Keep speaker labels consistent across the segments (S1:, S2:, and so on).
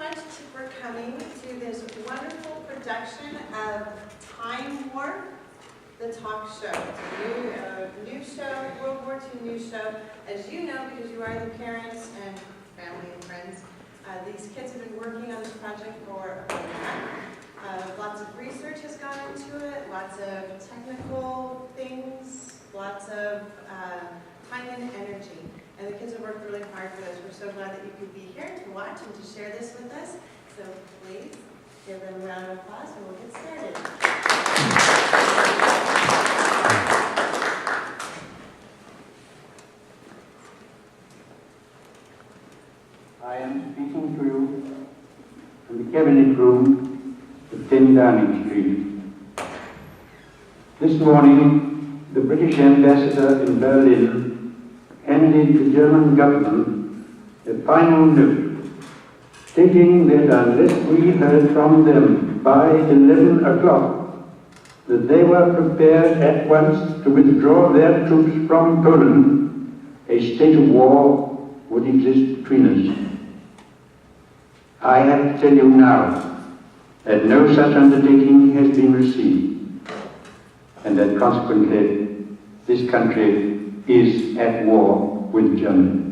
S1: much for coming to this wonderful production of Time Warp, the talk show. It's a new show, World War II new show. As you know, because you are the parents and family and friends, these kids have been working on this project for about a month. Lots of research has gone into it, lots of technical things, lots of time and energy. And the kids have worked really hard for this. We're so glad that you could be here to watch and to share this with us. So please give them a round of applause and we'll get started.
S2: I am speaking to you from the cabinet room of 10 Downing Street. This morning, the British ambassador in Berlin handed the German government a final note, stating that unless we heard from them by 11 o'clock, that they were prepared at once to withdraw their troops from Poland, a state of war would exist between us. I have to tell you now that no such undertaking has been received, and that consequently this country is at war with Germany.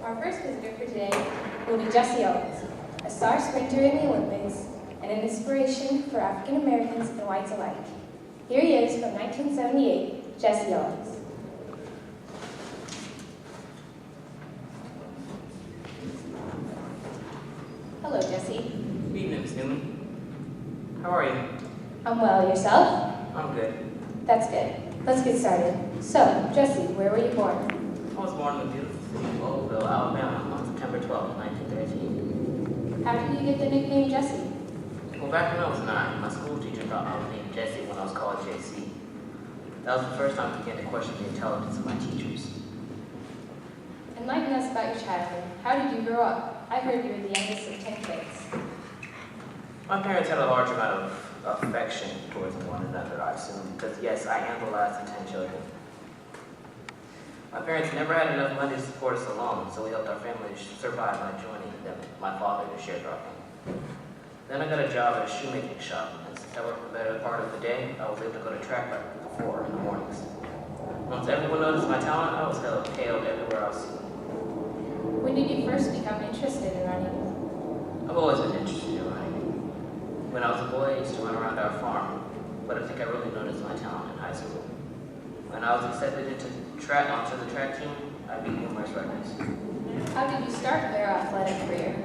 S3: Our first visitor for today will be Jesse Owens, a star sprinter in the Olympics and an inspiration for African Americans and whites alike. Here he is from 1978, Jesse Owens. Hello, Jesse.
S4: Good evening, Miss Newman. How are you?
S3: I'm well. Yourself?
S4: I'm good.
S3: That's good. Let's get started. So, Jesse, where were you born?
S4: I was born in the beautiful city of Louisville, Alabama on September 12, 1913.
S3: How did you get the nickname Jesse?
S4: Well, back when I was 9, my school teacher thought I was named Jesse when I was called JC. That was the first time I began to question the intelligence of my teachers.
S3: Enlighten us about your childhood. How did you grow up? I heard you were the youngest of 10 kids.
S4: My parents had a large amount of affection towards one another, I assume, because yes, I am the last of 10 children. My parents never had enough money to support us alone, so we helped our family survive by joining them, my father, who shared our family. Then I got a job at a shoemaking shop, and since I worked the better part of the day, I was able to go to track like before in the mornings. Once everyone noticed my talent, I was hailed everywhere I was seen.
S3: When did you first become interested in running?
S4: I've always been interested in running. When I was a boy, I used to run around our farm, but I think I really noticed my talent in high school. When I was accepted onto the track team, I beat numerous records.
S3: How did you start your athletic career?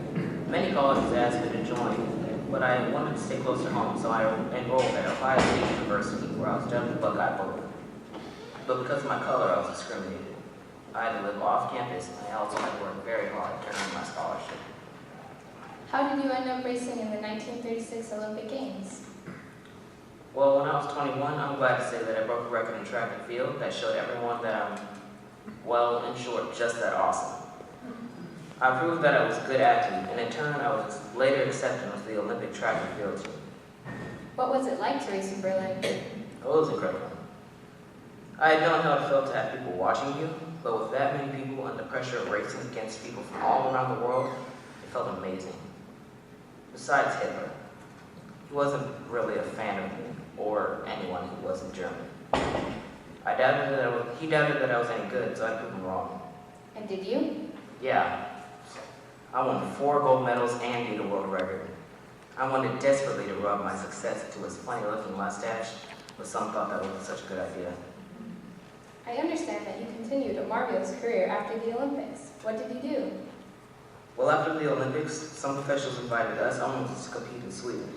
S4: Many colleges asked me to join, but I wanted to stay close to home, so I enrolled at Ohio State University, where I was dubbed the Buckeye Bullet. But because of my color, I was discriminated. I had to live off campus, and I also had to work very hard to earn my scholarship.
S3: How did you end up racing in the 1936 Olympic Games?
S4: Well, when I was 21, I'm glad to say that I broke a record in track and field that showed everyone that I'm, well, in short, just that awesome. I proved that I was a good athlete, and in turn, I was later accepted into the Olympic track and field team.
S3: What was it like to race in Berlin?
S4: Oh, it was incredible. I had known how it felt to have people watching you, but with that many people under pressure of racing against people from all around the world, it felt amazing. Besides Hitler, he wasn't really a fan of me, or anyone who wasn't German. He doubted that I was any good, so I proved him wrong.
S3: And did you?
S4: Yeah. I won 4 gold medals and beat a world record. I wanted desperately to rub my success into his funny-looking mustache, but some thought that wasn't such a good idea.
S3: I understand that you continued a marvelous career after the Olympics. What did you do?
S4: Well, after the Olympics, some officials invited us almost to compete in Sweden.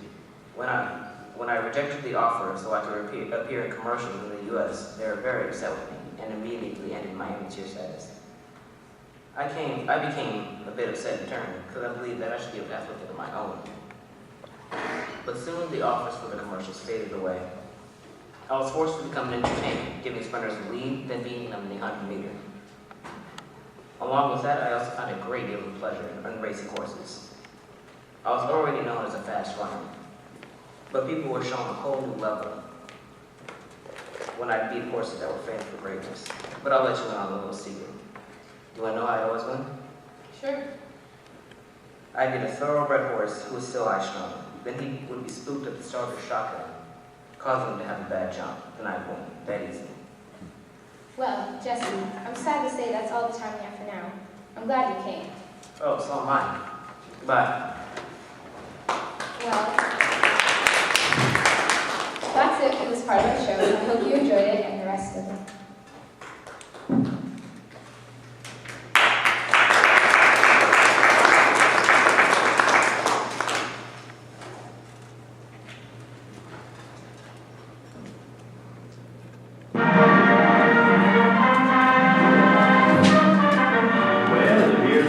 S4: When I when I rejected the offer so I could appear in commercials in the U.S., they were very upset with me and immediately ended my amateur status. I became a bit upset in turn because I believed that I should be able to athlete of my own. But soon the offers for the commercials faded away. I was forced to become an entertainer, giving sprinters the lead, then beating them in the 100 meter. Along with that, I also found a great deal of pleasure in racing horses. I was already known as a fast runner, but people were shown a whole new level when I beat horses that were famed for greatness. But I'll let you in on a little secret. You want to know how I always win?
S3: Sure.
S4: I get a thoroughbred horse who is still high-strung. Then he would be spooked at the start of shotgun, causing him to have a bad jump. Then I'd win, that easy.
S3: Well, Jesse, I'm sad to say that's all the time we have for now. I'm glad you came.
S4: Oh, so am I. Goodbye.
S3: Well, that's it for this part of our show. I hope you enjoyed it and the rest of it.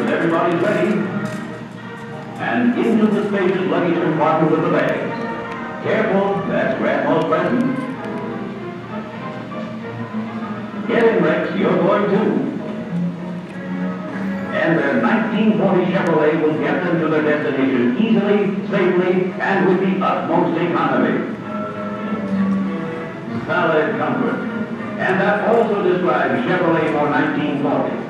S2: Everybody's ready. And into the spacious luggage compartment with the bags. Careful, that's Grandma's present. Get in, Rex, you're going too. And their 1940 Chevrolet will get them to their destination easily, safely, and with the utmost economy. Solid comfort. And that also describes Chevrolet for 1940.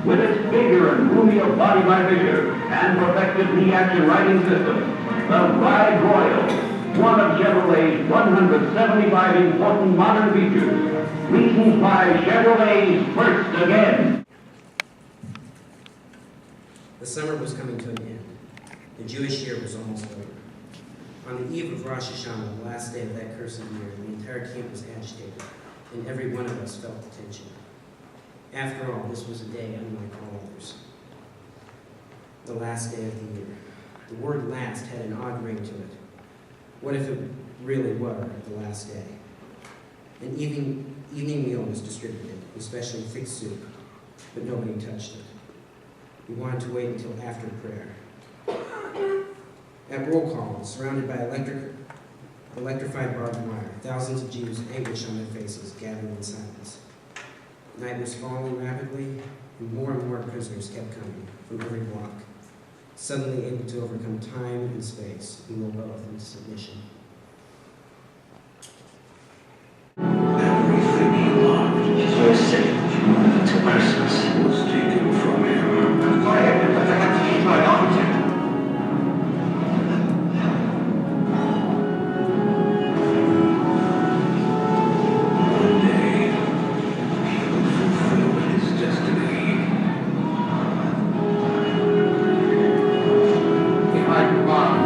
S2: With its bigger and roomier body by figure and perfected knee-action riding system, the Ride Royal, one of Chevrolet's 175 important modern features, reasons why Chevrolet's first again.
S5: The summer was coming to an end. The Jewish year was almost over. On the eve of Rosh Hashanah, the last day of that cursed year, the entire camp was agitated, and every one of us felt the tension. After all, this was a day unlike all others. The last day of the year. The word last had an odd ring to it. What if it really were the last day? An evening meal was distributed, especially thick soup, but nobody touched it. We wanted to wait until after prayer. At roll call, surrounded by electrified barbed wire, thousands of Jews, anguish on their faces, gathered in silence. Night was falling rapidly, and more prisoners kept coming from every block, suddenly able to overcome time and space and will both in submission.
S6: Everything he loved was safe until Christmas was taken from him. I had to keep my arm to him. One day, he would fulfill his destiny.
S7: In my command,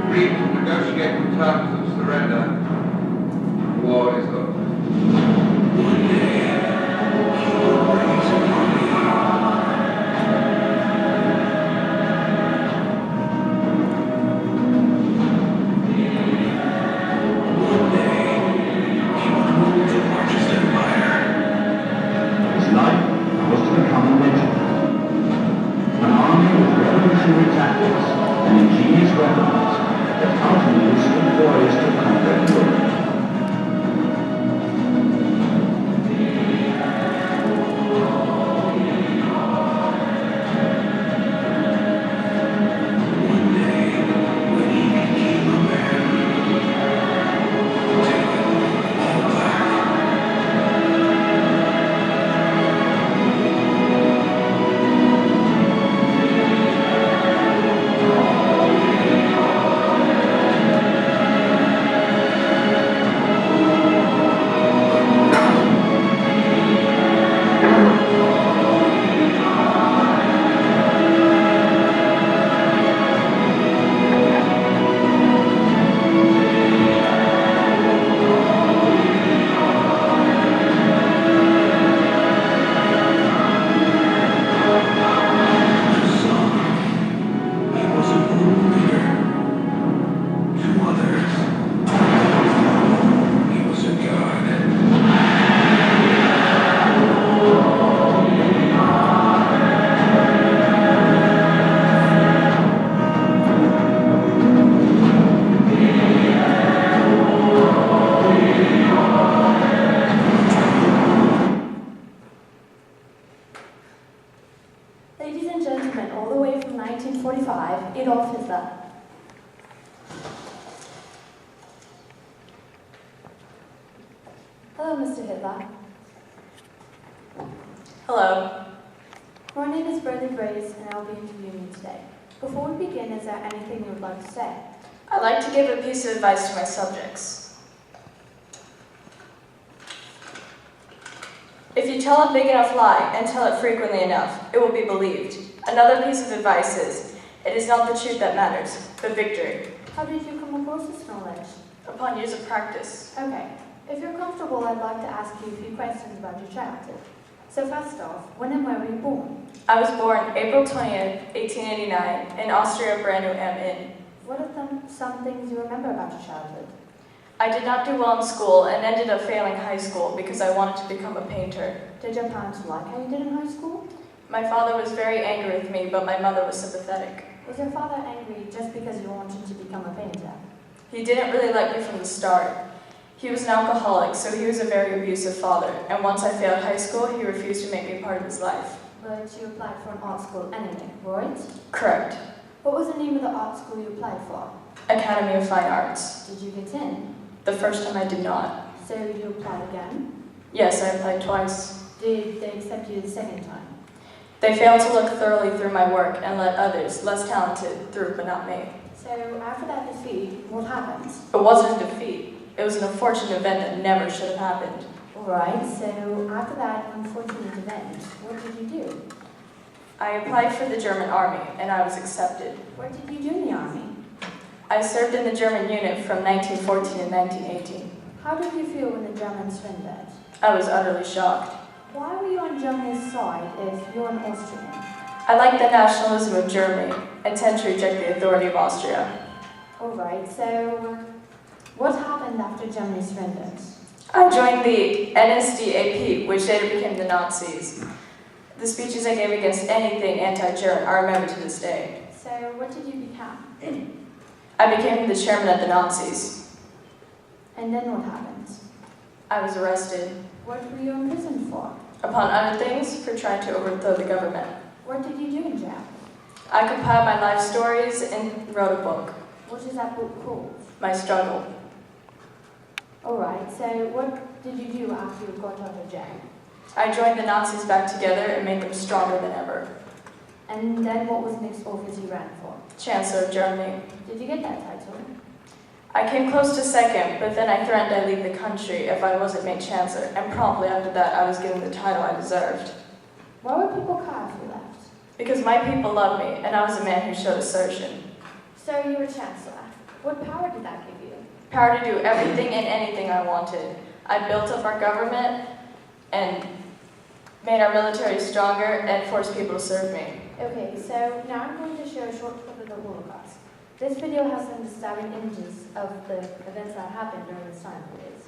S7: agreed to negotiate the terms of surrender. War is over.
S6: One day, he will raise an army. One day, he would rule the largest empire.
S2: His life was to become a legend. An army with revolutionary tactics and ingenious weapons that ultimately stood poised to conquer Europe.
S6: One day, when he became a man, taking all back.
S8: Ladies and gentlemen, all the way from 1945, Adolf Hitler. Hello, Mr. Hitler.
S9: Hello.
S8: My name is Bradley Brace, and I'll be interviewing you today. Before we begin, is there anything you would like to say?
S9: I'd like to give a piece of advice to my subjects. If you tell a big enough lie and tell it frequently enough, it will be believed. Another piece of advice is, it is not the truth that matters, but victory.
S8: How did you come across this knowledge?
S9: Upon years of practice.
S8: Okay. If you're comfortable, I'd like to ask you a few questions about your childhood. So first off, when and where were you born?
S9: I was born April 20th, 1889, in Austria, Brno am Inn.
S8: What are some things you remember about your childhood?
S9: I did not do well in school and ended up failing high school because I wanted to become a painter.
S8: Did your parents like how you did in high school?
S9: My father was very angry with me, but my mother was sympathetic.
S8: Was your father angry just because you wanted to become a painter?
S9: He didn't really like me from the start. He was an alcoholic, so he was a very abusive father, and once I failed high school, he refused to make me part of his life.
S8: But you applied for an art school anyway, right?
S9: Correct.
S8: What was the name of the art school you applied for?
S9: Academy of Fine Arts.
S8: Did you get in?
S9: The first time I did not.
S8: So you applied again?
S9: Yes, I applied twice.
S8: Did they accept you the second time?
S9: They failed to look thoroughly through my work and let others, less talented, through, but not me.
S8: So after that defeat, what happened?
S9: It wasn't a defeat. It was an unfortunate event that never should have happened.
S8: Alright, so after that unfortunate event, what did you do?
S9: I applied for the German army, and I was accepted.
S8: What did you do in the army?
S9: I served in the German unit from 1914 to 1918.
S8: How did you feel when the Germans surrendered?
S9: I was utterly shocked.
S8: Why were you on Germany's side if you're an Austrian?
S9: I liked the nationalism of Germany and tend to reject the authority of Austria.
S8: Alright, so what happened after Germany surrendered?
S9: I joined the NSDAP, which later became the Nazis. The speeches I gave against anything anti-German I remember to this day.
S8: So what did you become?
S9: I became the chairman of the Nazis.
S8: And then what happened?
S9: I was arrested.
S8: What were you in prison for?
S9: Upon other things, for trying to overthrow the government.
S8: What did you do in jail?
S9: I compiled my life stories and wrote a book,
S8: What is that book called?
S9: My Struggle.
S8: Alright, so what did you do after you got out of jail?
S9: I joined the Nazis back together and made them stronger than ever.
S8: And then what was the next office you ran for?
S9: Chancellor of Germany.
S8: Did you get that title?
S9: I came close to second, but then I threatened I'd leave the country if I wasn't made chancellor, and promptly after that I was given the title I deserved.
S8: Why would people cry if you left?
S9: Because my people loved me, and I was a man who showed assertion.
S8: So you were chancellor. What power did that give you?
S9: Power to do everything and anything I wanted. I built up our government and made our military stronger and forced people to serve me.
S8: Okay, so now I'm going to show a short clip of the Holocaust. This video has some disturbing images of the events that happened during this time period.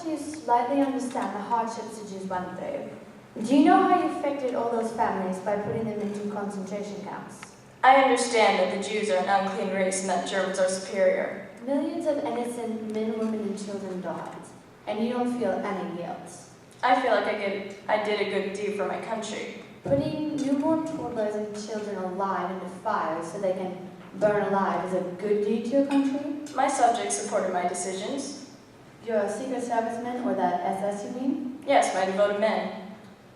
S8: you slightly understand the hardships the Jews went through. Do you know how you affected all those families by putting them into concentration camps?
S9: I understand that the Jews are an unclean race and that Germans are superior.
S8: Millions of innocent men, women, and children died, and you don't feel any guilt.
S9: I feel like I did a good deed for my country.
S8: Putting newborn toddlers and children alive into fire so they can burn alive is a good deed to your country?
S9: My subjects supported my decisions.
S8: You're a Secret Serviceman, or that SS you mean?
S9: Yes, my devoted men.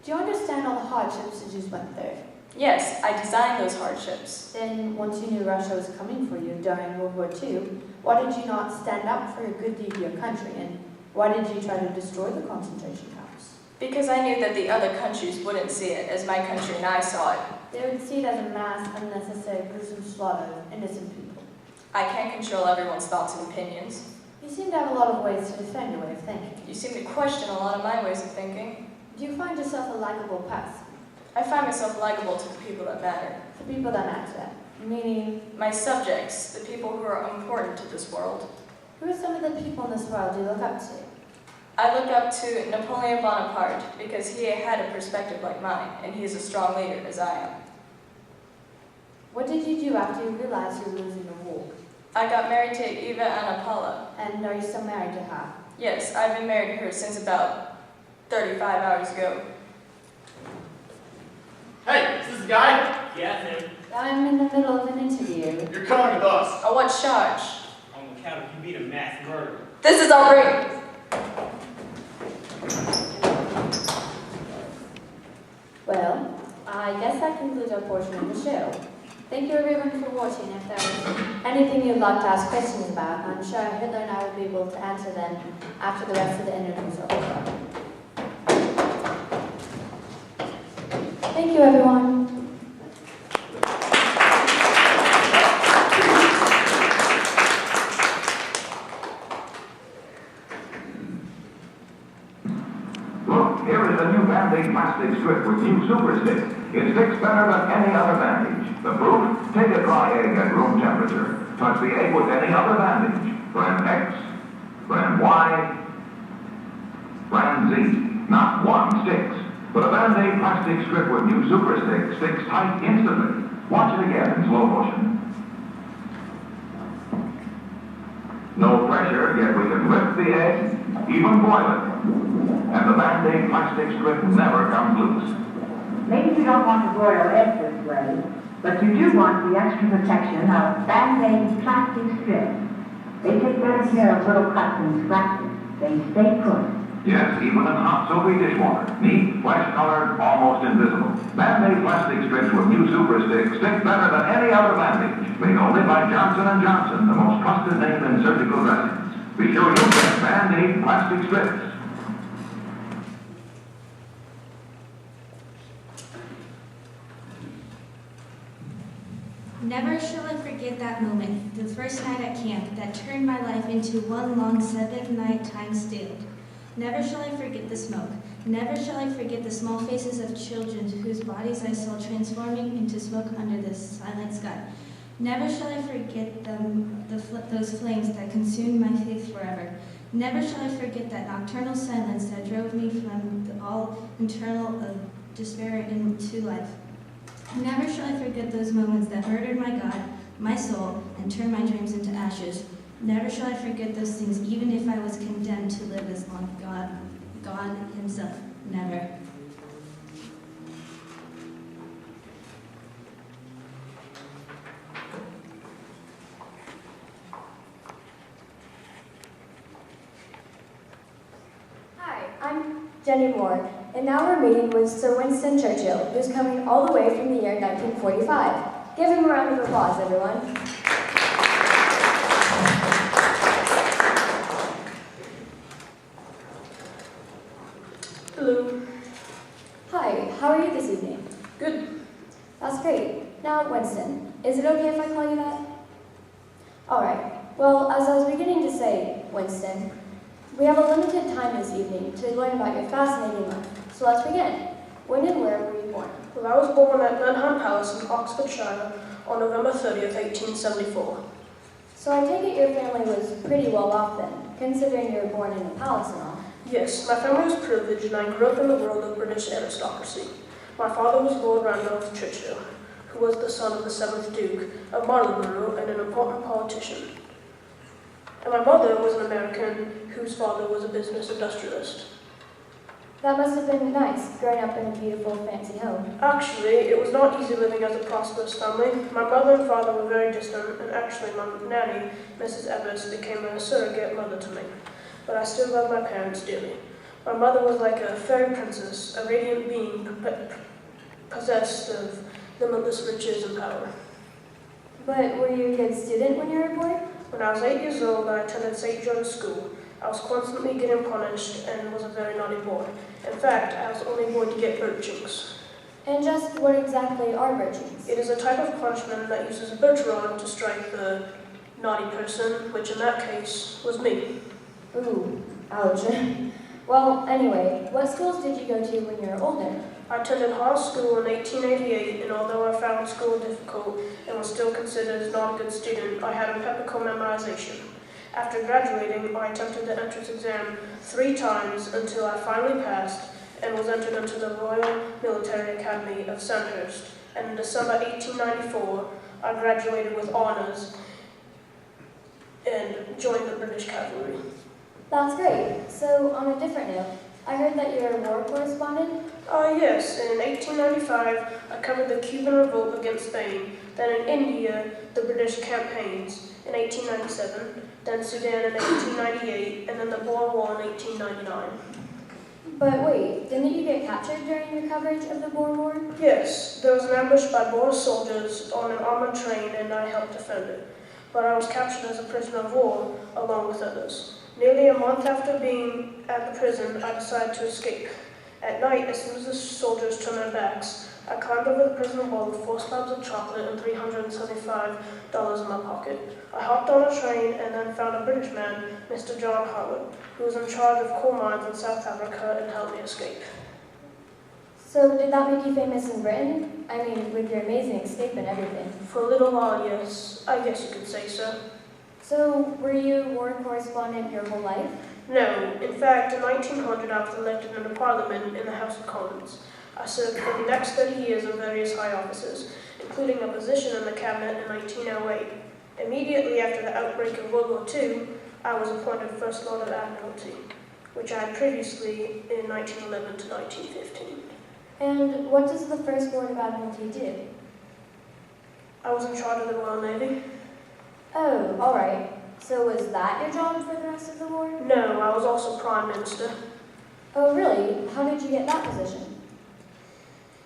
S8: Do you understand all the hardships the Jews went through?
S9: Yes, I designed those hardships.
S8: Then, once you knew Russia was coming for you during World War II, why did you not stand up for a good deed to your country, and why did you try to destroy the concentration camps?
S9: Because I knew that the other countries wouldn't see it as my country and I saw it.
S8: They would see it as a mass, unnecessary, gruesome slaughter of innocent people.
S9: I can't control everyone's thoughts and opinions.
S8: You seem to have a lot of ways to defend your way of thinking.
S9: You seem to question a lot of my ways of thinking.
S8: Do you find yourself a likable person?
S9: I find myself likable to the people that matter.
S8: The people that matter, meaning,
S9: My subjects, the people who are important to this world.
S8: who are some of the people in this world you look up to?
S9: I look up to Napoleon Bonaparte because he had a perspective like mine, and he is a strong leader as I am.
S8: What did you do after you realized you were losing the war?
S9: I got married to Eva Anna Paula.
S8: And are you still married to her?
S9: Yes, I've been married to her since about 35 hours ago.
S10: Hey, is this the guy?
S11: Yeah, him.
S8: I'm in the middle of an interview.
S10: You're coming with us.
S9: On what charge?
S11: On the count of you being a mass murderer.
S9: This is outrageous.
S8: Well, I guess that concludes our portion of the show. Thank you everyone for watching. If there was anything you'd like to ask questions about, I'm sure Hitler and I will be able to answer them after the rest of the interviews are over. Thank you everyone.
S12: Look, here is a new Band-Aid plastic strip with new Super Stick. It sticks better than any other bandage. The proof? Take a dry egg at room temperature. Touch the egg with any other bandage. Brand X, brand Y, brand Z. Not one sticks. But a Band-Aid plastic strip with new Super Stick sticks tight instantly. Watch it again in slow motion. No pressure, yet we can lift the egg, even boil it. And the Band-Aid plastic strip never comes loose.
S13: Maybe you don't want to boil eggs this way, but you do want the extra protection of Band-Aid plastic strips. They take better care of little cuts and scratches. They stay put.
S12: Yes, even in hot soapy dishwater. Neat, flesh-colored, almost invisible. Band-Aid plastic strips with new Super Stick stick better than any other bandage. Made only by Johnson & Johnson, the most trusted name in surgical dressings. Be sure you get Band-Aid plastic strips.
S14: Never shall I forget that moment, the first night at camp, that turned my life into one long 7-night time stilled. Never shall I forget the smoke. Never shall I forget the small faces of children whose bodies I saw transforming into smoke under the silent sky. Never shall I forget those flames that consumed my faith forever. Never shall I forget that nocturnal silence that drove me from all internal of despair into life. Never shall I forget those moments that murdered my God, my soul, and turned my dreams into ashes. Never shall I forget those things, even if I was condemned to live as long God himself. Never.
S3: Hi, I'm Jenny Moore, and now we're meeting with Sir Winston Churchill, who's coming all the way from the year 1945. Give him a round of applause, everyone.
S9: Hello.
S3: Hi, how are you this evening?
S9: Good.
S3: That's great. Now, Winston, is it okay if I call you that? All right. Well, as I was beginning to say, Winston, we have a limited time this evening to learn about your fascinating life. So let's begin. When and where were you born?
S15: Well, I was born at Nunham Palace in Oxfordshire on November 30th, 1874.
S3: So I take it your family was pretty well off then.
S8: considering you were born in a palace and all.
S15: Yes, my family was privileged and I grew up in the world of British aristocracy. My father was Lord Randolph Churchill, who was the son of the 7th Duke of Marlborough and an important politician. And my mother was an American whose father was a business industrialist.
S8: That must have been nice, growing up in a beautiful, fancy home.
S15: Actually, it was not easy living as a prosperous family. My mother and father were very distant, and actually my nanny, Mrs. Evans, became a surrogate mother to me. But I still love my parents dearly. My mother was like a fairy princess, a radiant being possessed of limitless riches and power.
S8: But were you a good student when you were born?
S15: When I was 8 years old, I attended St. John's School. I was constantly getting punished and was a very naughty boy. In fact, I was the only boy to get birchings.
S8: And just what exactly are birchings?
S15: It is a type of punishment that uses a birch rod to strike the naughty person, which in that case was me.
S8: Ooh, ouch. Well, anyway, what schools did you go to when you were older?
S15: I attended Hall School in 1888, and although I found school difficult and was still considered as not a good student, I had empirical memorization. After graduating, I attempted the entrance exam 3 times until I finally passed and was entered into the Royal Military Academy of Sandhurst. And in December 1894, I graduated with honors and joined the British Cavalry.
S8: That's great. So, on a different note, I heard that you're a war correspondent?
S15: Yes. In 1895, I covered the Cuban revolt against Spain, then in India, the British campaigns in 1897, then Sudan in 1898, and then the Boer War in 1899.
S8: But wait, didn't you get captured during your coverage of the Boer War?
S15: Yes, there was an ambush by Boer soldiers on an armored train and I helped defend it. But I was captured as a prisoner of war, along with others. Nearly a month after being at the prison, I decided to escape. At night, as soon as the soldiers turned their backs, I climbed over the prison wall with 4 slabs of chocolate and $375 in my pocket. I hopped on a train and then found a British man, Mr. John Howard, who was in charge of coal mines in South Africa and helped me escape.
S8: So did that make you famous in Britain? I mean, with your amazing escape and everything.
S15: For a little while, yes. I guess you could say so.
S8: So, were you a war correspondent your whole life?
S15: No. In fact, in 1900, I was elected into Parliament in the House of Commons. I served for the next 30 years in various high offices, including a position in the cabinet in 1908. Immediately after the outbreak of World War II, I was appointed First Lord of Admiralty, which I had previously in 1911 to 1915.
S8: And what does the First Lord of Admiralty do?
S15: I was in charge of the Royal Navy.
S8: Oh, all right. So was that your job for the rest of the war?
S15: No, I was also Prime Minister.
S8: Oh, really? How did you get that position?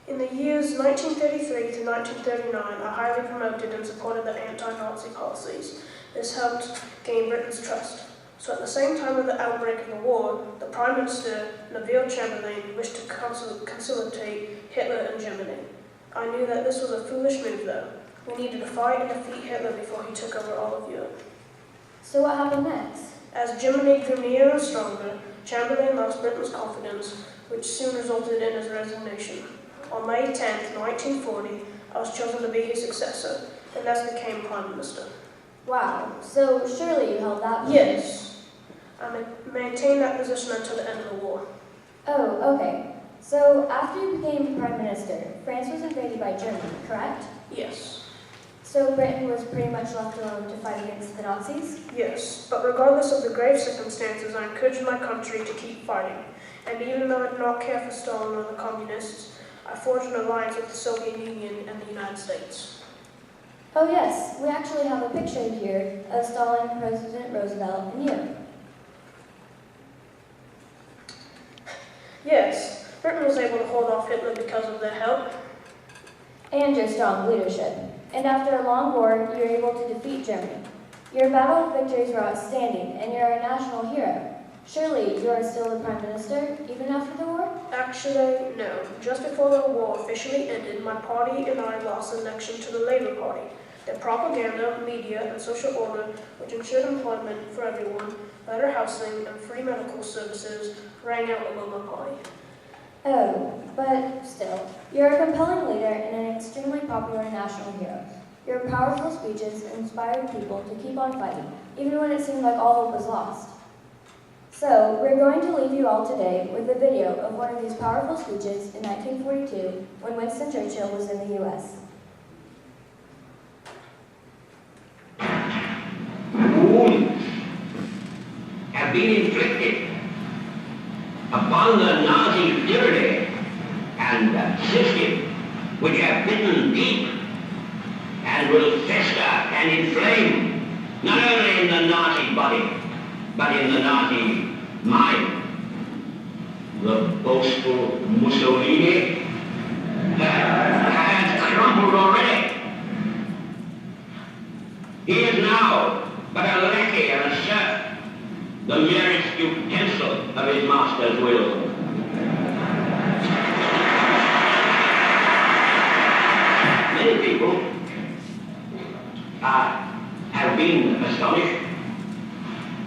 S15: In the years 1933 to 1939, I highly promoted and supported the anti-Nazi policies. This helped gain Britain's trust. So at the same time of the outbreak of the war, the Prime Minister, Neville Chamberlain, wished to conciliate Hitler and Germany. I knew that this was a foolish move, though. We needed to fight and defeat Hitler before he took over all of Europe.
S8: So what happened next?
S15: As Germany grew nearer and stronger, Chamberlain lost Britain's confidence, which soon resulted in his resignation. On May 10, 1940, I was chosen to be his successor, and thus became Prime Minister.
S8: Wow, so surely you held that position?
S15: Yes. I maintained that position until the end of the war.
S8: Oh, okay. So after you became Prime Minister, France was invaded by Germany, correct?
S15: Yes.
S8: So Britain was pretty much left alone to fight against the Nazis?
S15: Yes, but regardless of the grave circumstances, I encouraged my country to keep fighting. And even though I did not care for Stalin or the communists, I forged an alliance with the Soviet Union and the United States.
S8: Oh yes, we actually have a picture here of Stalin, President Roosevelt, and you.
S15: Yes, Britain was able to hold off Hitler because of their help.
S8: And your strong leadership. And after a long war, you were able to defeat Germany. Your battle victories were outstanding, and you're a national hero. Surely you are still the Prime Minister, even after the war?
S15: Actually, no. Just before the war officially ended, my party and I lost election to the Labour Party. Their propaganda, media, and social order, which ensured employment for everyone, better housing, and free medical services, rang out above my party.
S8: Oh, but still, you're a compelling leader and an extremely popular national hero. Your powerful speeches inspired people to keep on fighting, even when it seemed like all hope was lost.
S3: So, we're going to leave you all today with a video of one of these powerful speeches in 1942 when Winston Churchill was in the U.S.
S6: Wounds have been inflicted upon the Nazi tyranny and system which have bitten deep and will fester and inflame not only in the Nazi body but in the Nazi mind. The boastful Mussolini has crumbled already. He is now but a lackey and a serf, the merest utensil of his master's will. Many people have been astonished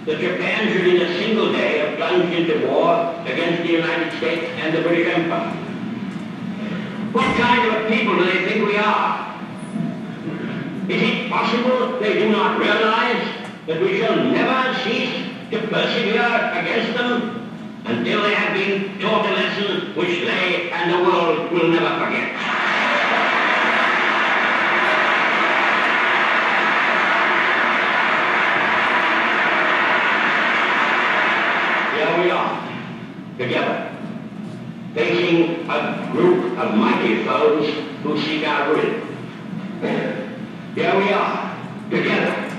S6: that Japan should in a single day have plunged into war against the United States and the British Empire. What kind of a people do they think we are? Is it possible they do not realize that we shall never cease to persevere against them until they have been taught a lesson which they and the world will never forget? Here we are, together, facing a group of mighty foes who seek our ruin. Here we are, together,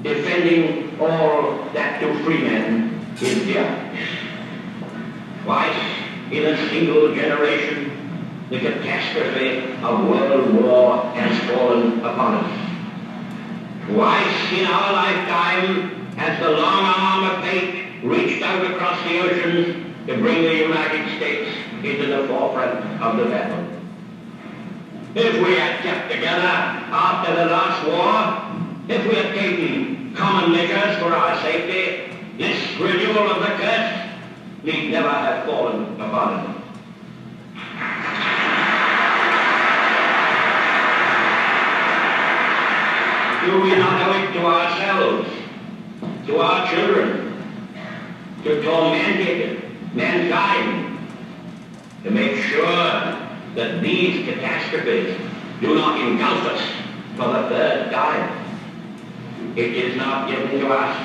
S6: defending all that to free men is dear. Twice in a single generation, the catastrophe of World War has fallen upon us. Twice in our lifetime has the long arm of fate reached out across the oceans to bring the United States into the forefront of the battle. If we had kept together after the last war, if we had taken common measures for our safety, this renewal of the curse need never have fallen upon us. Do we not owe it to ourselves, to our children, to tormented mankind, to make sure that these catastrophes do not engulf us for the third time? It is not given to us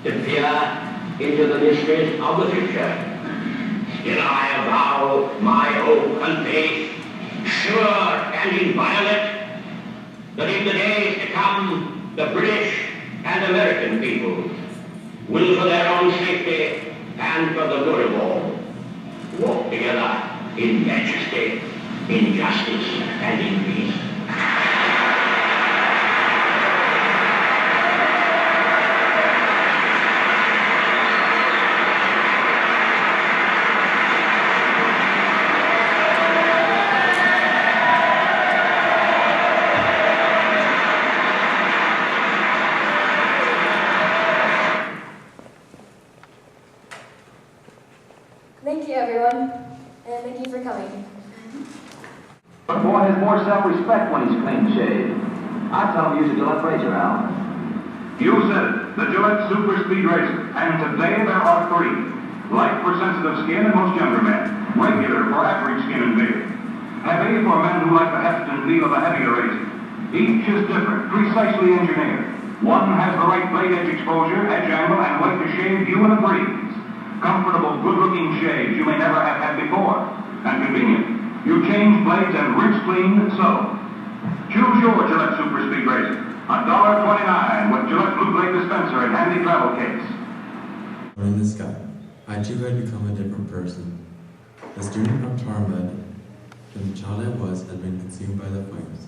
S6: to peer into the mysteries of the future. Still I avow my hope and faith, sure and inviolate, that in the days to come, the British and American people will, for their own safety and for the good of all, walk together in majesty, in justice, and in peace.
S3: Thank you, everyone, and thank you for coming.
S16: But boy has more self-respect when he's clean shaved. I tell him use a Gillette razor, Al.
S12: You said it, the Gillette Super Speed Razor. And today there are 3. Light for sensitive skin and most younger men. Regular for average skin and beard. Heavy for men who like the heft and feel of a heavier razor. Each is different, precisely engineered. One has the right blade edge exposure, edge angle, and weight to shave you in a breeze. Comfortable, good-looking shaves you may never have had before. And convenient. You change blades and rinse clean, so. Choose your Gillette Super Speed Razor. $1.29 with Gillette Blue Blade dispenser and handy travel case.
S17: In the sky, I too had become a different person. A student of Tarmud, and the child I was had been consumed by the flames.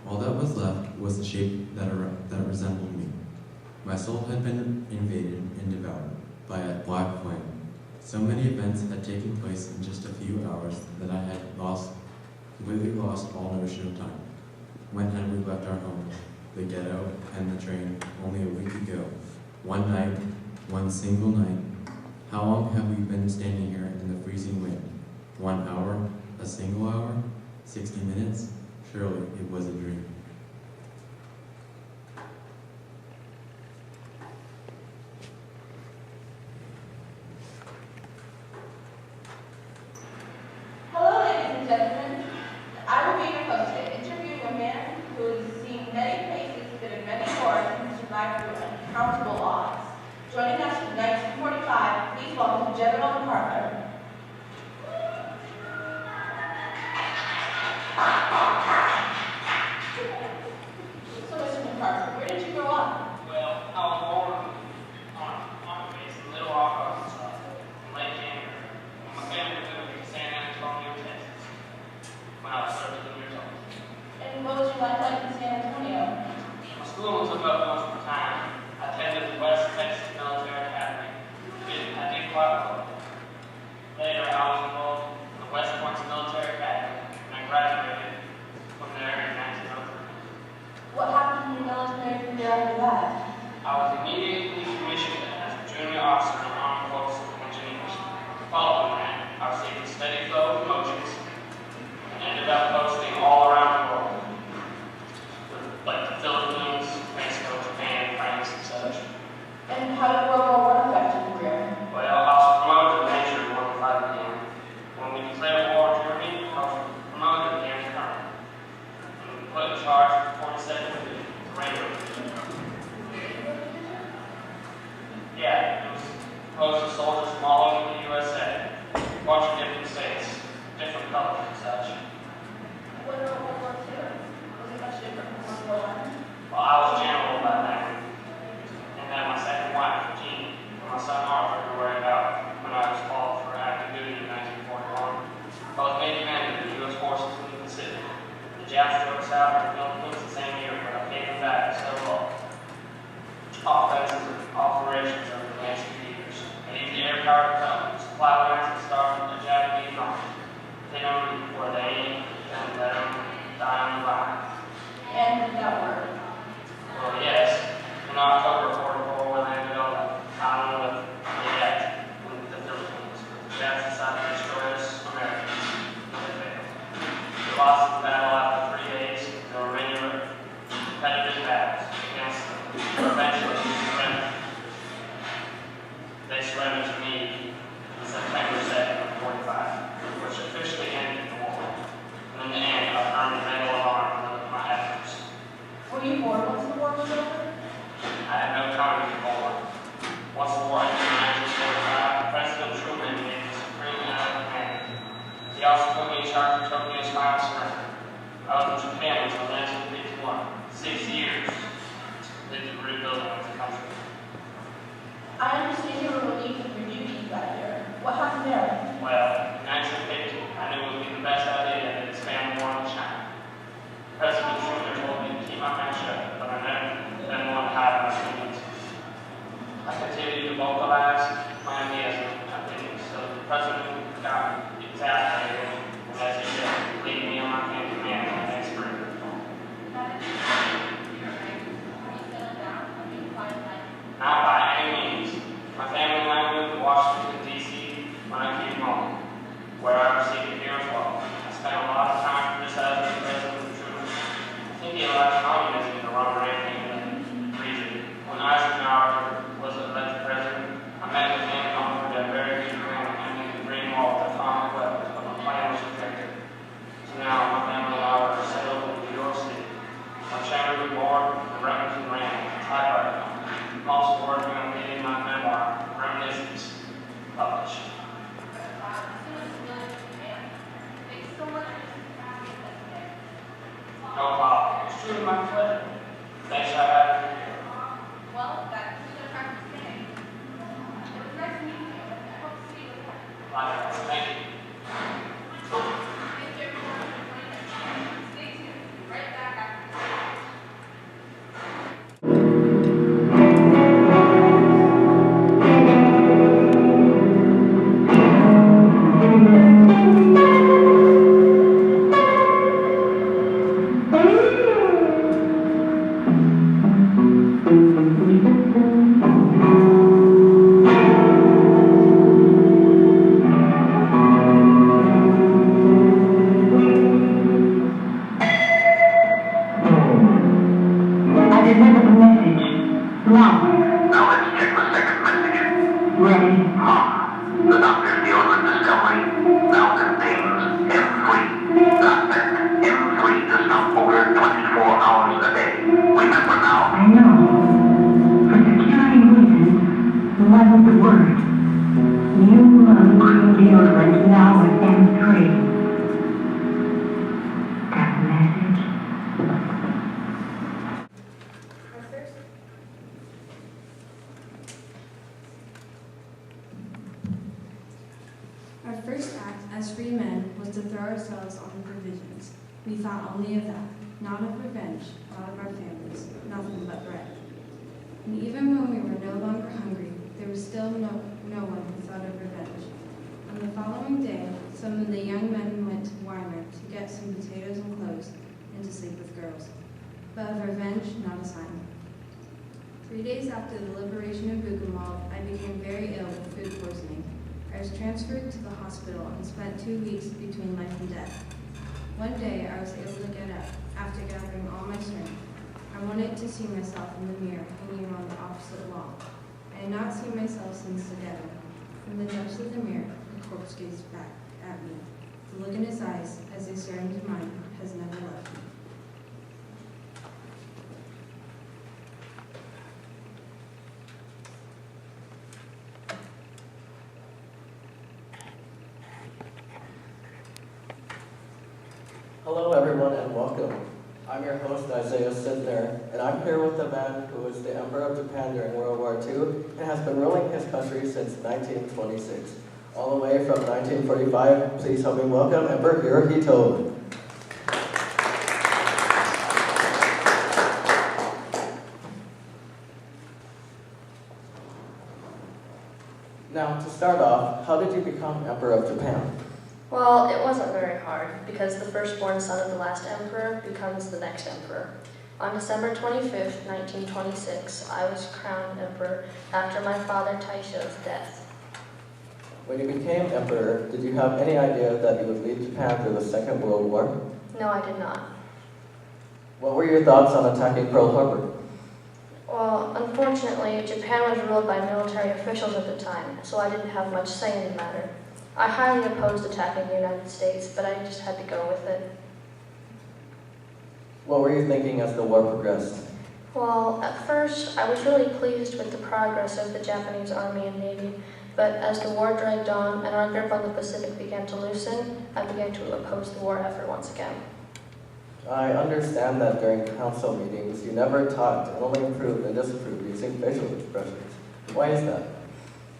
S17: All that was left was the shape that resembled me. My soul had been invaded and devoured by a black flame. So many events had taken place in just a few hours that I had completely lost all notion of time. When had we left our home, the ghetto, and the train only a week ago? One night, one single night. How long have we been standing here in the freezing wind? 1 hour? A single hour? 60 minutes? Surely it was a dream.
S1: General MacArthur. So, Mr. MacArthur, where did you grow up?
S11: Well, I was born on a base in Little Rock, Arkansas, in late January. My family moved to San Antonio, Texas, when I was 13 years old.
S1: And what was your life like in San Antonio?
S11: My schooling took up most of my time. I attended the West Texas Military Academy. I did quite well. Later, I was enrolled in the West Point's Military Academy, and I graduated from there in 1903.
S1: What happened in your military career after that?
S11: I was immediately commissioned as a junior officer in the Armed Forces of Engineers. Following that, I received a steady flow of promotions and ended up posting all around the world, like the Philippines, Mexico, Japan, France, and such.
S1: And how did World War I affect your career?
S11: Well, I was promoted to Major in 105 again. When we declared war on Germany, I was promoted again to Colonel and put in charge of the 42nd Division, the Railroad Division. Yeah, it was composed of soldiers from all over the USA, a bunch of different states, different colors and such.
S1: What about World War II? Was it much different from World War I?
S11: Well, I was general by then, and then my second wife, Jean, and my son Arthur were worried about when I was called for active duty in 1941. Both Navy men in the U.S. forces in the Pacific. The Japs drove us out in the Philippines the same year, but I came back so well. Offensive operations over the next few years. I used the air power to help supply lines and start the Japanese army. They don't read before they aim, then let them die on the line.
S1: And did that work?
S11: Well, yes. In October of 44, we landed on the island of Leyte in the Philippines. The Japs decided to destroy us Americans. They failed. We lost the battle after 3 days. There were many competitive battles against them. Eventually, they surrendered to me on September 2nd of 45, which officially ended the war. And in the end, I earned the Medal of Honor for my efforts.
S1: Were you born once the war was over?
S11: I had no time to be born. Once the war ended in 1945, President Truman made the supreme act of command. He also put me in charge of Tokyo's final surrender. I was in Japan until 1951, 6 years. Did the rebuilding of the country.
S1: I understand you were relieved of your duties that year. What happened there?
S11: Well, in 1950, I knew it would be the best idea to expand the war in China. President Truman told me to keep my mouth shut, but I never been one to hide my feelings. I continued to vocalize my ideas and opinions, so the president got exasperated, and as he did, lead me on my command the next spring. Not by any means. My family and I moved to Washington, D.C. when I came home, where I received a here as well. I spent a lot of time criticizing President Truman. I think he allowed communism to run rampant in the region. When Eisenhower was elected president, I met with him and offered a very good grant ending the Green Wall with atomic weapons, but my plan was rejected. So now my family and I are settled in New York City. My chairman of the board, the Remington Rand, typewriter company. I'm also working on getting my memoir, Reminiscence, published. No problem. It's truly my pleasure. Thanks for having me.
S1: Well, that concludes our practice today. It was nice meeting you. I hope to see you again.
S11: Likewise. Thank you.
S1: Thank you everyone for joining us. Stay tuned. We'll be right back after this.
S13: You feels like now with M3. Got a message?
S14: Our first act as free men was to throw ourselves on the provisions. We thought only of that, not of revenge, not of our families, nothing but bread. And even when we were no longer hungry, there was still no one who thought of revenge. On the following day, some of the young men went to Weimar to get some potatoes and clothes and to sleep with girls. But of revenge, not a sign. 3 days after the liberation of Buchenwald, I became very ill with food poisoning. I was transferred to the hospital and spent 2 weeks between life and death. One day, I was able to get up after gathering all my strength. I wanted to see myself in the mirror hanging on the opposite wall. I had not seen myself since the ghetto. From the depths of the mirror, the corpse gazed back at me. The look in his eyes, as they stare into mine, has never left me.
S18: Hello everyone and welcome. I'm your host Isaiah Sidner, and I'm here with the man who was the Emperor of Japan during World War II and has been ruling his country since 1926. All the way from 1945, please help me welcome Emperor Hirohito. Now, to start off, how did you become Emperor of Japan?
S9: Well, it wasn't very hard, because the firstborn son of the last emperor becomes the next emperor. On December 25th, 1926, I was crowned emperor after my father Taisho's death.
S18: When you became emperor, did you have any idea that you would lead Japan through the Second World War?
S9: No, I did not.
S18: What were your thoughts on attacking Pearl Harbor?
S9: Well, unfortunately, Japan was ruled by military officials at the time, so I didn't have much say in the matter. I highly opposed attacking the United States, but I just had to go with it.
S18: What were you thinking as the war progressed?
S9: Well, at first, I was really pleased with the progress of the Japanese Army and Navy, but as the war dragged on and our grip on the Pacific began to loosen, I began to oppose the war effort once again.
S18: I understand that during council meetings, you never talked and only approved and disapproved using facial expressions. Why is that?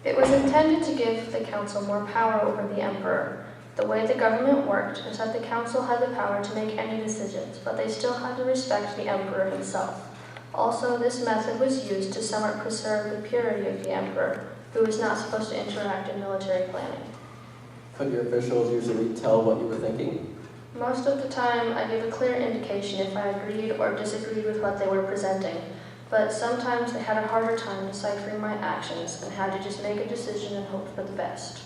S9: It was intended to give the council more power over the emperor. The way the government worked is that the council had the power to make any decisions, but they still had to respect the emperor himself. Also, this method was used to somewhat preserve the purity of the emperor, who was not supposed to interact in military planning.
S18: Could your officials usually tell what you were thinking?
S9: Most of the time, I gave a clear indication if I agreed or disagreed with what they were presenting, but sometimes they had a harder time deciphering my actions and had to just make a decision and hope for the best.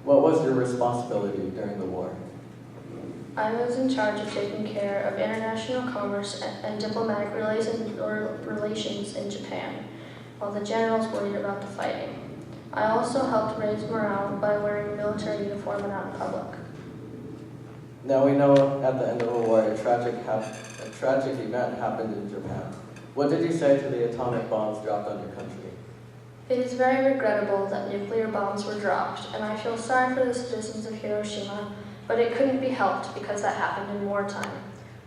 S18: What was your responsibility during the war?
S9: I was in charge of taking care of international commerce and diplomatic relations in Japan, while the generals worried about the fighting. I also helped raise morale by wearing military uniform and out in public.
S18: Now we know at the end of the war, a tragic event happened in Japan. What did you say to the atomic bombs dropped on your country?
S9: It is very regrettable that nuclear bombs were dropped, and I feel sorry for the citizens of Hiroshima, but it couldn't be helped because that happened in wartime.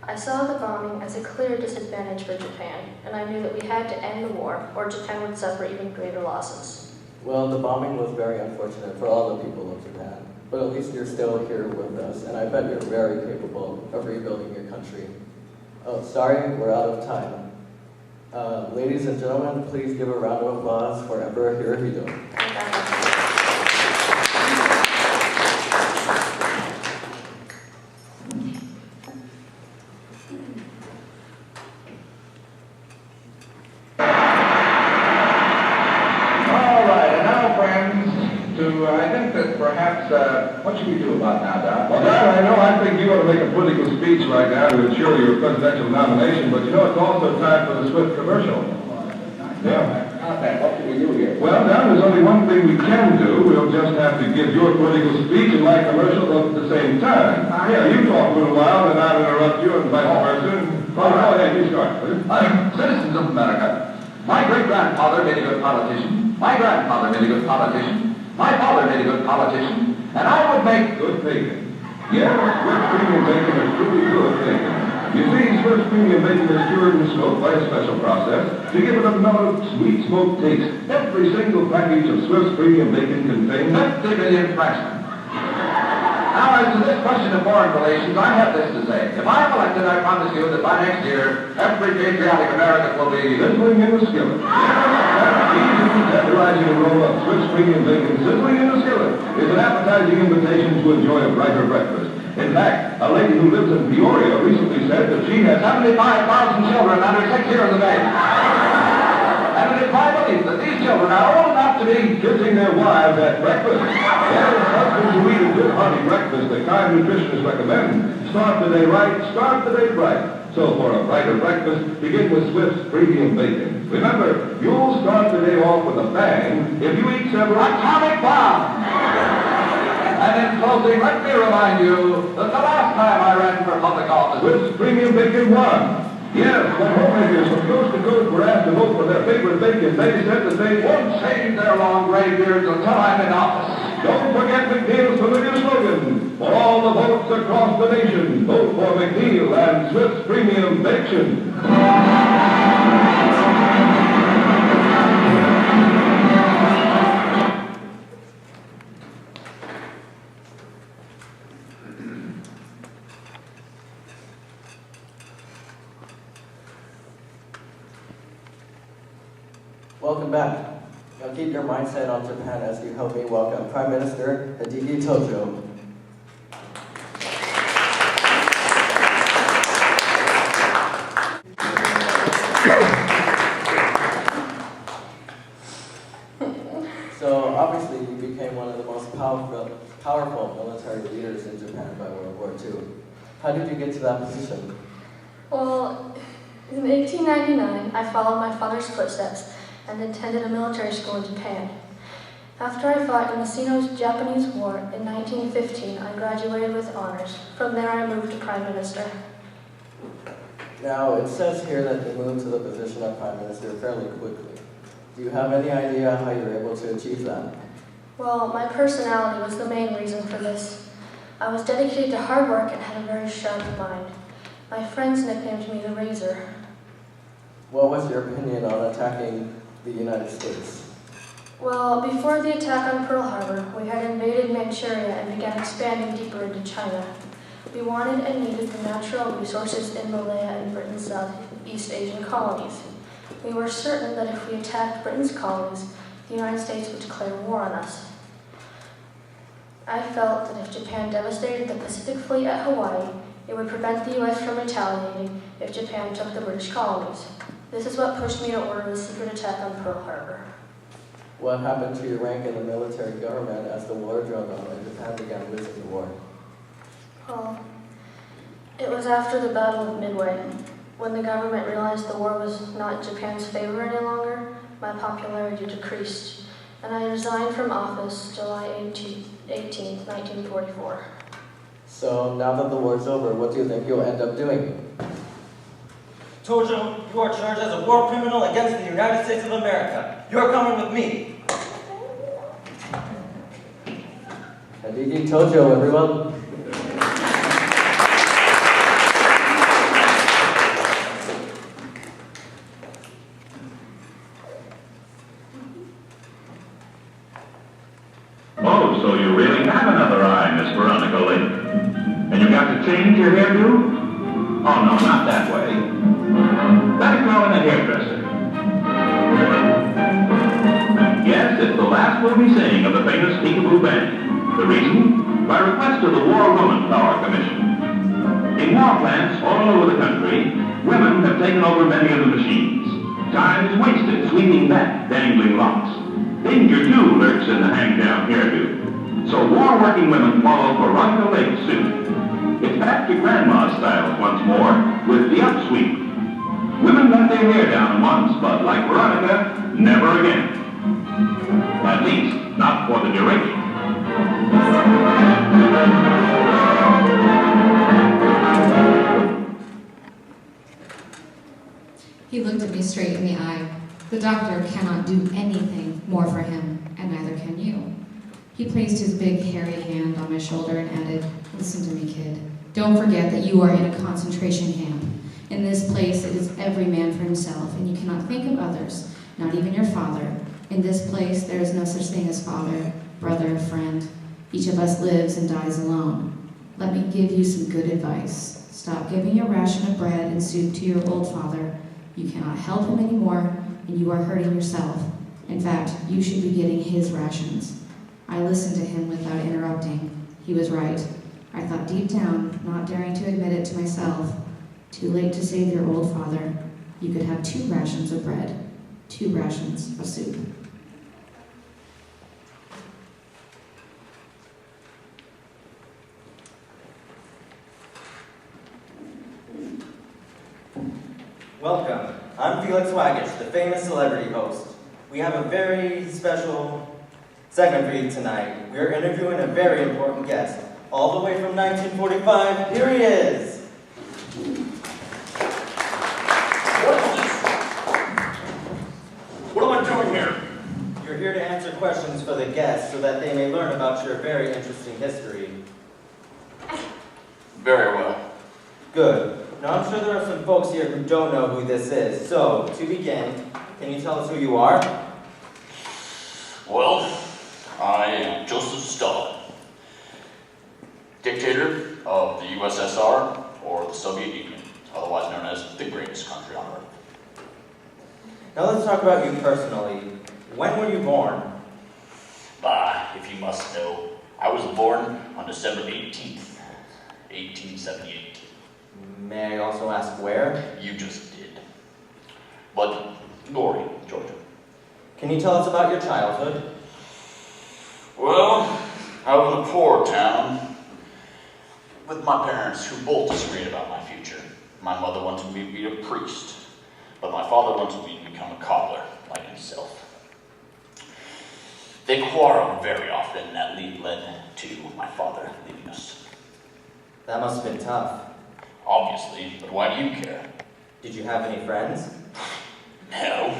S9: I saw the bombing as a clear disadvantage for Japan, and I knew that we had to end the war, or Japan would suffer even greater losses.
S18: Well, the bombing was very unfortunate for all the people of Japan, but at least you're still here with us, and I bet you're very capable of rebuilding your country. Oh, sorry, we're out of time. Ladies and gentlemen, please give a round of applause for Emperor Hirohito.
S12: All right, and now, friends, I think that perhaps, what should we do about now, Doc?
S7: Well, Don, I think you ought to make a political speech right now to ensure your presidential nomination, but it's also time for the Swift commercial. Yeah.
S12: What can we do here?
S7: Well, Don, there's only one thing we can do. We'll just have to give your political speech and my commercial at the same time. Yeah, you talk a little while, then I'll interrupt you and vice versa. Go ahead, you start, please.
S12: Citizens of America, my great-grandfather made a good politician. My grandfather made a good politician. My father made a good politician. And I would make...
S7: Good bacon. Yes, Swiss premium bacon is truly good bacon. You see, Swiss premium bacon is cured and smoked by a special process to give it a mellow, sweet smoked taste. Every single package of Swiss premium bacon contains
S12: 50 million Frenchmen. Now, as to this question of foreign relations, I have this to say. If I'm elected, I promise you that by next year, every patriotic American will be...
S7: sizzling in the skillet. That easy, tantalizing aroma of Swiss premium bacon sizzling in the skillet is an appetizing invitation to enjoy a brighter breakfast. In fact, a lady who lives in Peoria recently said that she has
S12: 75,000 children under 6 years of age. And it is my belief that these children are old enough to be
S7: kissing their wives at breakfast. Yes, husbands who eat a good hearty breakfast that kind nutritionists recommend. Start the day right, start the day bright. So for a brighter breakfast, begin with Swift's premium bacon. Remember, you'll start the day off with a bang if you eat several
S12: atomic bombs. And in closing, let me remind you that the last time I ran for public office,
S7: Swift's premium bacon won. Yes, when homemakers from coast to coast were asked to vote for their favorite bacon, they said that they
S12: won't shave their long gray beards until I'm in office.
S7: Don't forget McNeil's familiar slogan. For all the votes across the nation, vote for McNeil and Swift's premium bacon.
S18: Welcome back. Now keep your mindset on Japan as you help me welcome Prime Minister Hideki Tojo. So obviously you became one of the most powerful military leaders in Japan by World War II. How did you get to that position?
S9: Well, in 1899, I followed my father's footsteps and attended a military school in Japan. After I fought in the Sino-Japanese War in 1915, I graduated with honors. From there, I moved to Prime Minister.
S18: Now, it says here that you moved to the position of Prime Minister fairly quickly. Do you have any idea how you were able to achieve that?
S9: Well, my personality was the main reason for this. I was dedicated to hard work and had a very sharp mind. My friends nicknamed me the Razor.
S18: What was your opinion on attacking the United States?
S9: Well, before the attack on Pearl Harbor, we had invaded Manchuria and began expanding deeper into China. We wanted and needed the natural resources in Malaya and Britain's Southeast Asian colonies. We were certain that if we attacked Britain's colonies, the United States would declare war on us. I felt that if Japan devastated the Pacific Fleet at Hawaii, it would prevent the U.S. from retaliating if Japan took the British colonies. This is what pushed me to order the secret attack on Pearl Harbor.
S18: What happened to your rank in the military government as the war droned on and Japan began losing the war?
S9: Well, it was after the Battle of Midway. When the government realized the war was not in Japan's favor any longer, my popularity decreased, and I resigned from office July 18, 1944.
S18: So now that the war's over, what do you think you'll end up doing?
S19: Tojo, you are charged as a war criminal against the United States of America. You're coming with me.
S18: Hideki Tojo, everyone.
S6: Oh, so you really have another eye, Miss Veronica Lake. And you got to change your hairdo? Oh, no, not that way. Better call in a hairdresser. Yes, it's the last we'll be seeing of the famous Peekaboo Band. The reason? By request of the War Woman Power Commission. In war plants all over the country, women have taken over many of the machines. Time is wasted sweeping back dangling locks. Danger, too, lurks in the hang-down hairdo. So war-working women follow Veronica Lake's suit. It's back to grandma's style once more with the upsweep. Women let their hair down once, but like Veronica, never again. At least, not for the duration.
S20: He looked at me straight in the eye. The doctor cannot do anything more for him, and neither can you. He placed his big hairy hand on my shoulder and added, "Listen to me, kid. Don't forget that you are in a concentration camp. In this place, it is every man for himself, and you cannot think of others, not even your father. In this place, there is no such thing as father, brother, friend. Each of us lives and dies alone. Let me give you some good advice. Stop giving your ration of bread and soup to your old father. You cannot help him anymore, and you are hurting yourself. In fact, you should be getting his rations." I listened to him without interrupting. He was right. I thought deep down, not daring to admit it to myself, too late to save your old father. You could have 2 rations of bread, 2 rations of soup.
S19: Welcome. I'm Felix Waggish, the famous celebrity host. We have a very special segment for you tonight. We are interviewing a very important guest. All the way from 1945, here he is.
S10: What am I doing here?
S19: You're here to answer questions for the guests so that they may learn about your very interesting history.
S10: Very well.
S19: Good. Now I'm sure there are some folks here who don't know who this is. So, to begin, can you tell us who you are?
S10: Well, I am Joseph Stalin, dictator of the USSR, or the Soviet Union, otherwise known as the greatest country on earth.
S19: Now let's talk about you personally. When were you born?
S10: If you must know, I was born on December 18th, 1878.
S19: May I also ask where?
S10: You just did. But, Glory, Georgia.
S19: Can you tell us about your childhood?
S10: Well, I was in a poor town with my parents who both disagreed about my future. My mother wanted me to be a priest, but my father wanted me to become a cobbler, like himself. They quarreled very often, and that led to my father leaving us.
S19: That must have been tough.
S10: Obviously, but why do you care?
S19: Did you have any friends?
S10: No.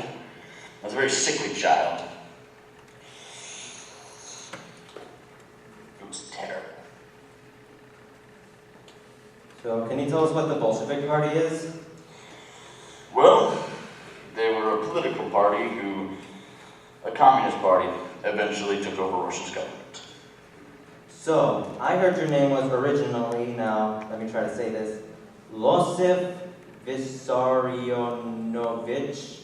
S10: I was a very sickly child. It was terrible.
S19: So, can you tell us what the Bolshevik Party is?
S10: Well, they were a political party a communist party, eventually took over Russia's government.
S19: So, I heard your name was originally, now, let me try to say this, Losif Vissarionovich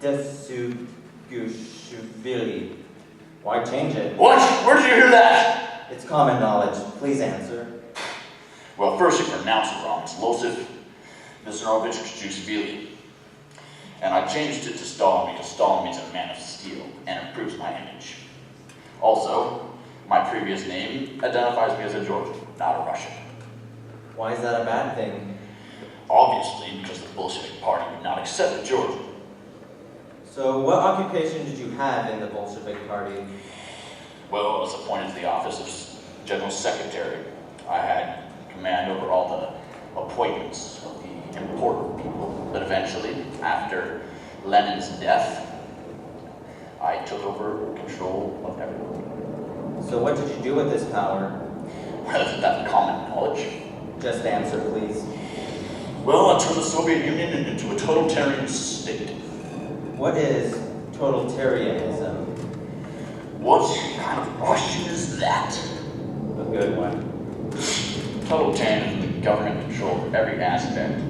S19: Desugushvili. Why change it?
S10: What? Where did you hear that?
S19: It's common knowledge. Please answer.
S10: Well, first you pronounce it wrong. It's Losif Vissarionovich Desugushvili. And I changed it to Stalin because Stalin means a man of steel and improves my image. Also, my previous name identifies me as a Georgian, not a Russian.
S19: Why is that a bad thing?
S10: Obviously, because the Bolshevik Party would not accept a Georgian.
S19: So, what occupation did you have in the Bolshevik Party?
S10: Well, I was appointed to the office of General Secretary. I had command over all the appointments of the important people. But eventually, after Lenin's death, I took over control of everyone.
S19: So what did you do with this power?
S10: Well, isn't that common knowledge?
S19: Just answer, please.
S10: Well, I turned the Soviet Union into a totalitarian state.
S19: What is totalitarianism?
S10: What kind of question is that?
S19: A good one.
S10: Totalitarianism is the government control of every aspect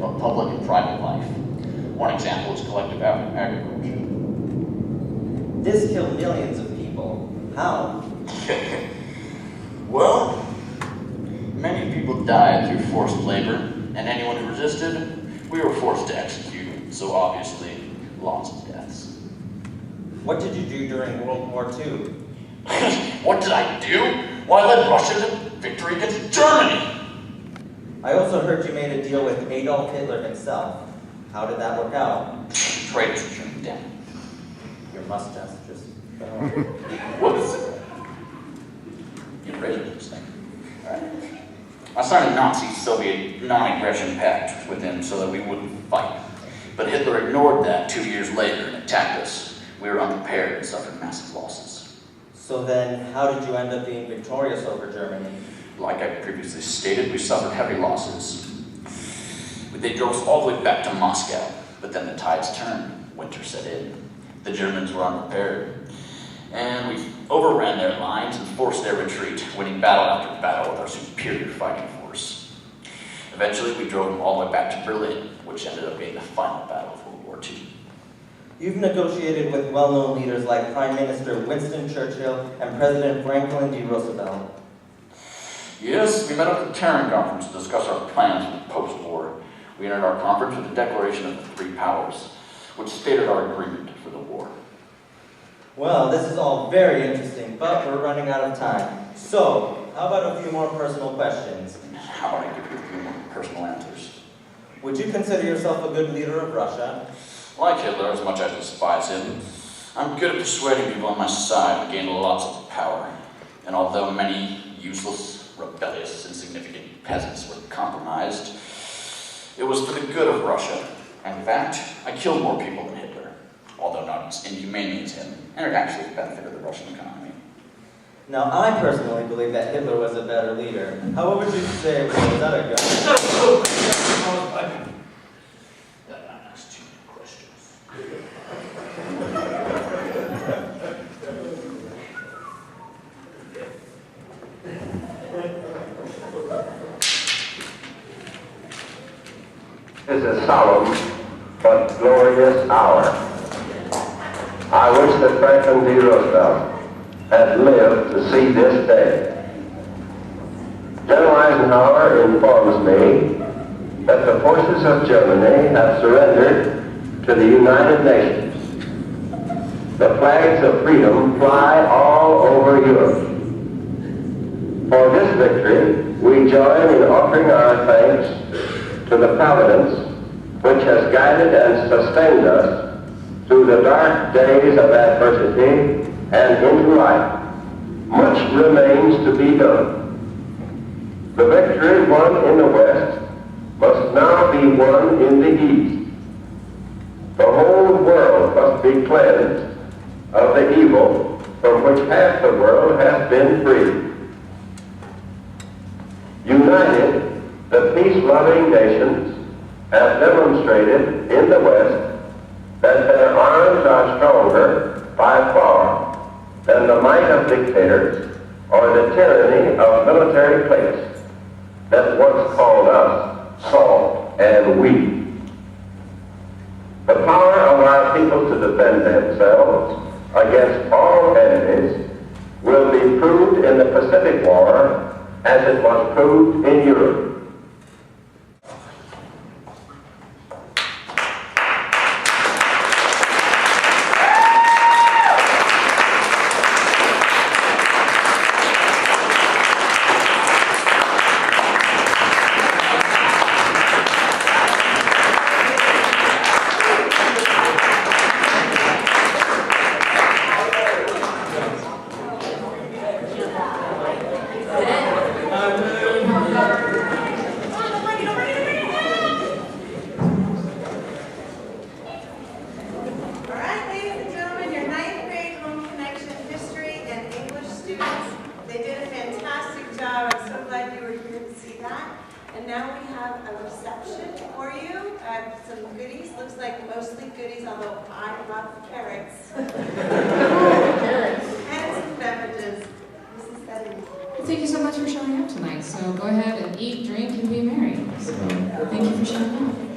S10: of public and private life. One example is collective agriculture.
S19: This killed millions of people. How?
S10: Well, many people died through forced labor, and anyone who resisted, we were forced to execute, so obviously, lots of deaths.
S19: What did you do during World War II?
S10: What did I do? Well, I led Russia to victory against Germany.
S19: I also heard you made a deal with Adolf Hitler himself. How did that work out?
S10: Traitors to him down.
S19: Your mustache just fell.
S10: Whoops. Get rid of this thing. Alright. I signed a Nazi-Soviet non-aggression pact with him so that we wouldn't fight. But Hitler ignored that 2 years later and attacked us. We were unprepared and suffered massive losses.
S19: So then, how did you end up being victorious over Germany?
S10: Like I previously stated, we suffered heavy losses. They drove us all the way back to Moscow, but then the tides turned. Winter set in. The Germans were unprepared, and we overran their lines and forced their retreat, winning battle after battle with our superior fighting force. Eventually, we drove them all the way back to Berlin, which ended up being the final battle of World War II.
S19: You've negotiated with well-known leaders like Prime Minister Winston Churchill and President Franklin D. Roosevelt.
S10: Yes, we met at the Terran Conference to discuss our plans for the post-war. We entered our conference with the Declaration of the Three Powers, which stated our agreement for the war.
S19: Well, this is all very interesting, but we're running out of time. So, how about a few more personal questions?
S10: How about I give you a few more personal answers?
S19: Would you consider yourself a good leader of Russia?
S10: Like Hitler, as much as I despise him, I'm good at persuading people on my side and gain lots of power. And although many useless, rebellious, insignificant peasants were compromised, it was for the good of Russia. In fact, I killed more people than Hitler, although not as inhumanely as him, and it actually benefited the Russian economy.
S19: Now, I personally believe that Hitler was a better leader. How would you say it was that a guy?
S10: That's too many questions.
S2: It is a solemn but glorious hour. I wish that Franklin D. Roosevelt had lived to see this day. General Eisenhower informs me that the forces of Germany have surrendered to the United Nations. The flags of freedom fly all over Europe. For this victory, we join in offering our thanks to the providence which has guided and sustained us through the dark days of adversity and into life. Much remains to be done. The victory won in the West must now be won in the East. The whole world must be cleansed of the evil from which half the world has been free. United, the peace-loving nations have demonstrated in the West that their arms are stronger by far than the might of dictators or the tyranny of military cliques that once called us soft and weak. The power of our people to defend themselves against all enemies will be proved in the Pacific War as it was proved in Europe.
S20: Thank you so much for showing up tonight. So go ahead and eat, drink, and be merry. So thank you for showing up.